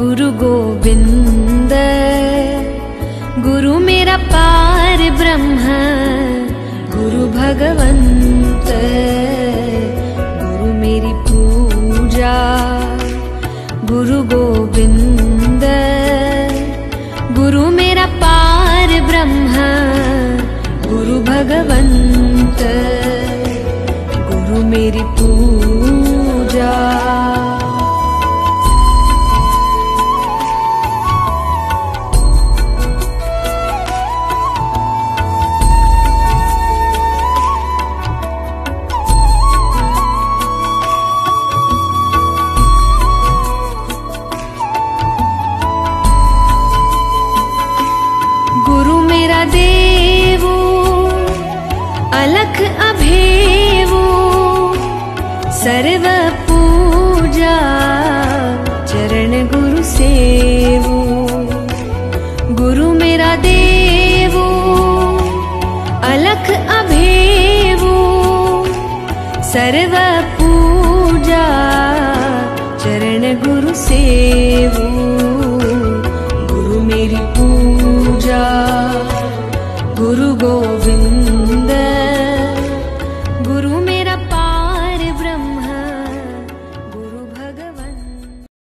गुरु गोविंद गुरु मेरा पार ब्रह्म गुरु भगवंत गुरु मेरी पूजा गुरु गोविंद गुरु मेरा पार ब्रह्म गुरु भगवंत गुरु मेरी पूजा। गुरु मेरा देवो अलख अभेवो सर्व पूजा चरण गुरु सेवो। गुरु मेरा देवो अलख अभेवो सर्व पूजा चरण गुरु सेवो गुरु मेरी पूजा। गुरु गोविंद